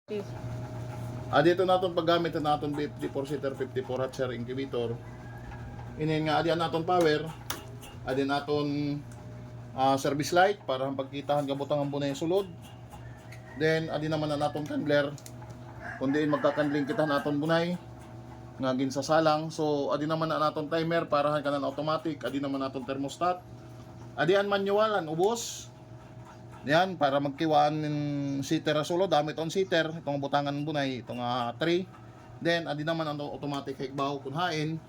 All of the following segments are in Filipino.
Dito naton paggamit na naton 54-seater 54 Hatcher incubator. Inin nga adian naton power. Adian naton service light para pagkitahan kabutang ang bunay sulod. Then adi naman na naton candler. Kundi magkakandling kita naton bunay nga ginsasalang. So adi naman na naton timer para kanan automatic. Adi naman naton thermostat. Adian manual an ubos. Yan, para magkiwaan ng seater sulo, damit on seater, itong butangan bunay, itong 3. Then, adi naman ang automatic higbaw kung hain.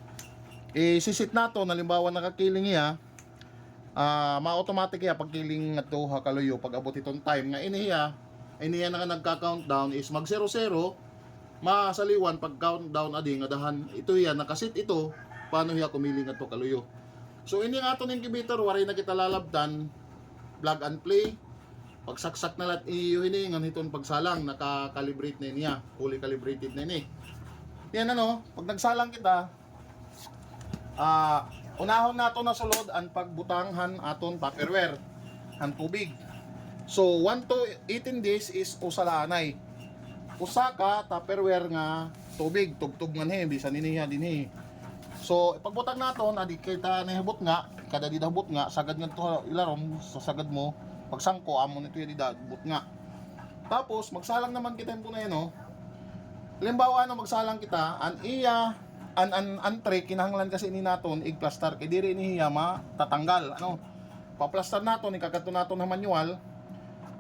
Sisit na to, nalimbawa nakakiling iya, ma-automatic iya pagkiling nga to hakaluyo, pag abot itong time nga iniya na nga nagka-countdown is mag 00, masaliwan pag countdown adi nga dahan, ito iya, nakasit ito, paano iya kumiling nga to kaluyo. So, ini nga to ng incubator, waray na kita lalabdan, plug and play. Pagsaksak na lahat ini nga niton pagsalang naka-calibrate na niya, fully calibrated na ini. Yan pag nagsalang kita, unahon nato na sulod ang pagbutanghan aton tupperware, ang tubig. So 1 to 18 days is usalanay. Usa ka tupperware nga tubig, tugtog nga ni bisan niya dinhi. So pagbutang naton adi kita nahibot nga, kada di dabot nga sagad nga to ilarom sa sagad mo. Pagsangko amon ito yung didabot nga. Tapos magsalang naman kita po na yan Halimbawa magsalang kita an iya an tre kinahanglan kasi ni naton igplastar kay diri ni hiya matatanggal paplastar naton ikakato naton na manual.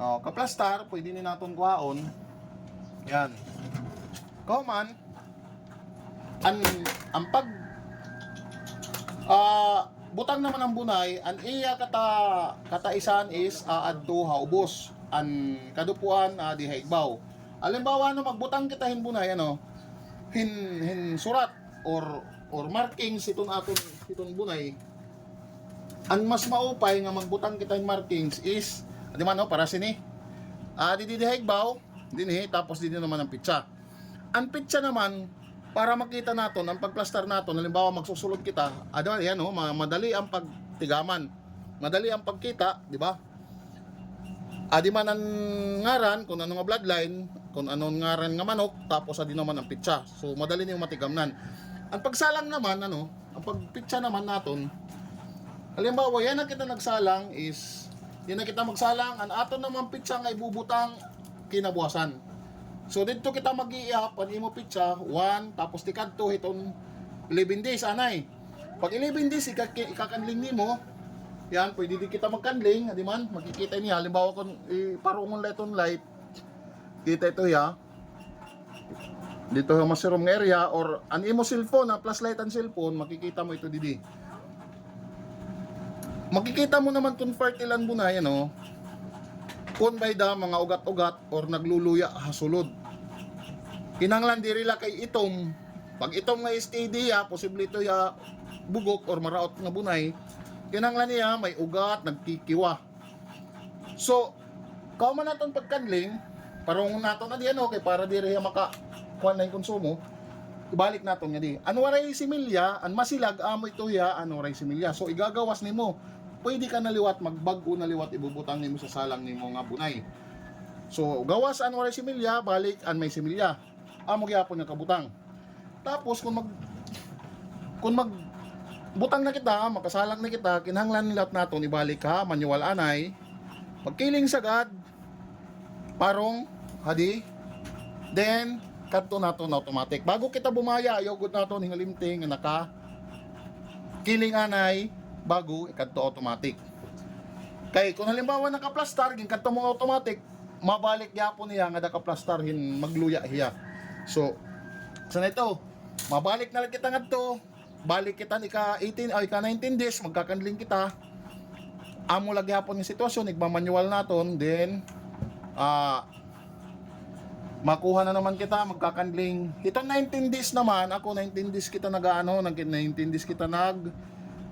Kaplastar pwede ni naton kuhaon yan kauman ang pag butang naman ang bunay, ang iya kataisan is adto haubos. Ang kadupuan di haigbaw. Halimbawa magbutang kita hin bunay hin surat or markings iton bunay. Ang mas maupay nga magbutang kita hin markings is di man para sini. Di haigbaw dinhi tapos dito naman ang pitsa. Ang pitsa naman para makita naton ang pagplastar naton, halimbawa magsusulod kita, yan madali ang pagtigaman, madali ang pagkita, di ba? Adi man ang ngaran kung ano nga bloodline, kung ano ngaran nga manok, tapos adi naman ang pitsa. So madali niyo matigamnan. Ang pagsalang naman ang pagpitsa naman naton, halimbawa yan na kita nagsalang is yan na kita magsalang, ang aton naman pitsa nga ibubutang kinabukasan. So dito kita mag-i-up ang imo pitsa 1 tapos tikadto itong 11 days anay. Pag 11 days ikakanling nimo, yan pwede di kita magkanling, di man makikita niya halimbawa kung iparungon leton light. Kita ito ya. Dito sa masirom nga area or ang imo cellphone, flashlight ang cellphone, makikita mo ito didi. Makikita mo naman kung fertile mo na yan kung by da mga ugat-ugat or nagluluya hasulod. Kinanglan diri la kay itom. Pag itom nga steady posible ito bugok or maraot nga bunay. Kinanglan niya may ugat nagkikiwa. So, kauman naton pagkanling, parong naton na diyan kay para diri maka kuan na yung konsumo. Ibalik naton nga di. Ano waray similya, an masilag amo ito ano waray similya. So igagawas nimo. Pwede ka naliwat magbag-o naliwat ibubutang nimo sa salang nimo nga bunay. So gawas an waray similya, balik an may similya. Amo gyapon nga kabutang. Tapos kung mag butang na kita, makasalang na kita, kinahanglan nilat naton ibalik manual anay. Pagkiling sagad parong hadi. Then kadto naton automatic. Bago kita bumaya, yogurt naton hingalimting nga naka kiling anay bago ikadto automatic. Kay kung halimbawa naka-plastar gin kadto mo automatic, mabalik gyapon niya nga naka-plastar hin magluya hiya. So sana ito, mabalik na lang kita ngadto, balik kita ni ka 18 ay ka 19 days magkakanling kita. Amo lagi gyapon yung sitwasyon, igma-manual naton, then makuha na naman kita magkakanling. Itong 19 days naman, ako 19 days kita 19 days kita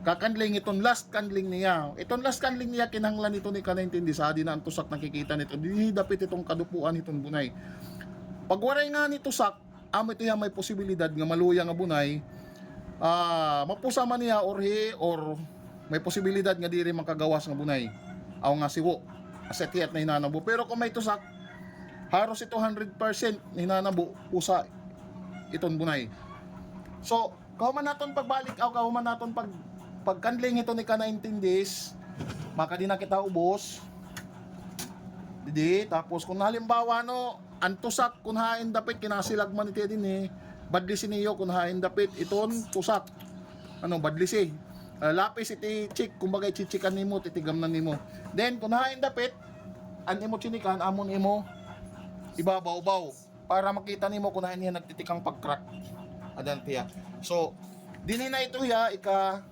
kakandling itong last kandling niya. Itong last kandling niya kinahanglan ito ni ka-19 days di na ang tusak nakikita nito. Dinidapit itong kadupuan itong bunay. Pag waray nga ni tusak, amo ito may posibilidad nga maluya nga bunay. Mapusa man niya or may posibilidad nga diri makagawas nga bunay. Aw nga siwo. Asetiyat na hinanabo. Pero kung may tusak, Haros ito 100% hinanabo pusa iton bunay. So, kahuman naton pagbalik aw kahuman naton pagkandling ito ni ka 19 days, maka di na kita ubos. Didi, tapos kung halimbawa no, antusak kun hain dapit kinasilagman iti din eh. Badlisi niyo kun hain dapit iton tusak. Ano badlisi? Lapis iti chik kumbaga chichikan nimo titigamnan nimo. Then kun hain dapit an imo chinikan amon imo ibabaw-baw para makita nimo kun hain niya nagtitikang pagcrack. Adan tiya. So, dinhi na ito ya ika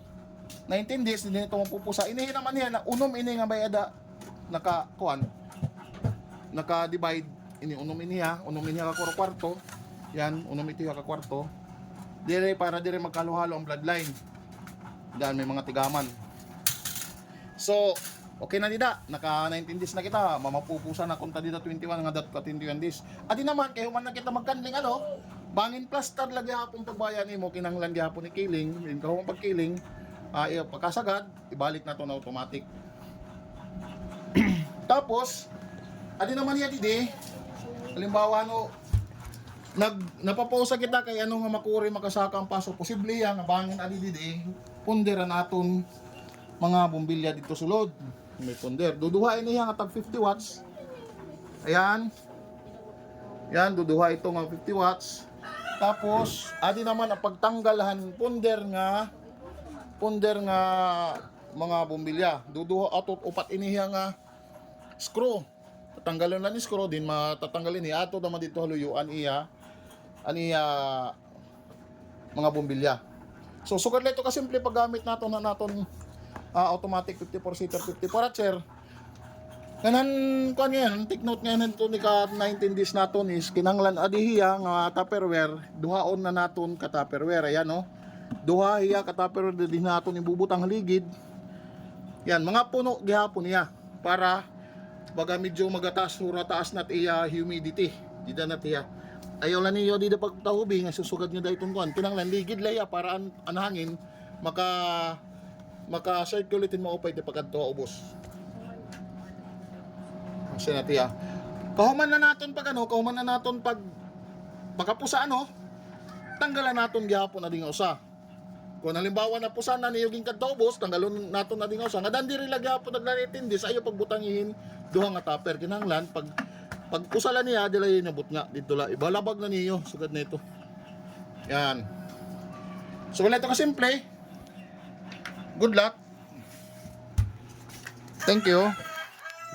19 days dinhi ito mapupusa. Inihi naman niya na unom ini nga bayada naka kuan naka-divide ini unom iniya ka kwarto. Yan, unom ito ka kwarto. Dire para dire magkaluhalo ang bloodline. Diyan may mga tigaman. So, okay na dida. Naka 19 days na kita. Mamapupusa na kunta dida 21 nga dat ka 21 days. Adi naman kay human na kita magkandling ano, bangin plaster lagi hapon pagbayan nimo kinahanglan gihapon ni kiling, din ka humang pagkiling. Pagkasagad, ibalik na to na automatic. Tapos, adi naman niya didi. Halimbawa no, napaposa kita kay ano nga makuri makasaka ang paso posible ya nga bangin adi didi pundera naton mga bombilya dito sulod may punder duduhain niya nga tag 50 watts ayan yan duduha ito nga 50 watts tapos adi naman ang pagtanggalhan punder nga mga bombilya duduha atot upat iniya nga screw tatanggalon lang ni screw din matatanggalin ni ato naman dito haluyuan iya mga bombilya. So sugad lang ito kasimple paggamit nato na naton automatic 54 seater 54 chair. Kanan kuan yan, take note ngayon nito ni ka 19 days naton is kinanglan adihiya nga tupperware, duhaon na naton ka tupperware ayan no. Duha hiya ka tupperware din naton ibubutang haligid. Yan mga puno gihapon niya para baga medyo magataas sura taas nat iya humidity. Dida nat iya. Ayaw lang niyo di da pagtahubi nga susugad niyo dayton kuan kinanglan ligid laya para an hangin maka circulate mo upay ti pagadto ubos. Kasi natiya. Kahuman na naton pag pagkapusa ano, tanggalan naton gihapon ading usa. Kung halimbawa na pusa na niyo ging kadto ubos, tanggalon naton ading usa. Nga dandi ri gyapon naglaritindi sa ayo pagbutangihin duha nga tupper kinanglan pag usala niya dila inabot nga dito la ibalabag na niyo sugad nito. Yan. So wala ito ka simple. Good luck. Thank you.